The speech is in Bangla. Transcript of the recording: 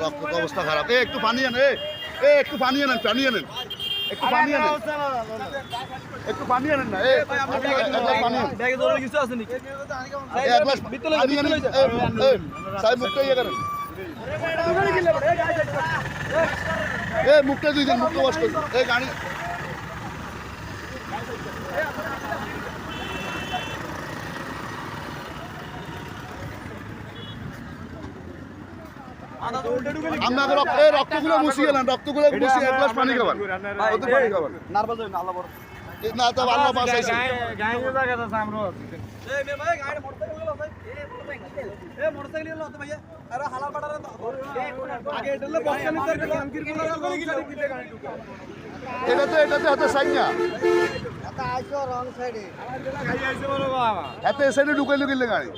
রক্ত অবস্থা খারাপ। একটু পানি আনেন, একটু পানি আনেন, পানি আনেন, একটু পানি আনেন, একটু পানি আনেন না। মুখটা ইয়ে করেন, মুখটা দুই দিন, মুখটা ওয়াশ করুন। এই গাড়ি আপনাকে রক্তগুলো মুছিয়ে গেলেন, রক্তগুলো মুছিয়ে এক গ্লাস পানি খাবেন, পানি খাবেন না তো আল্লাহ বাঁচাইছে। এটাতে হাতে সাইনা এতে এসে ঢুকাইলে গাড়ি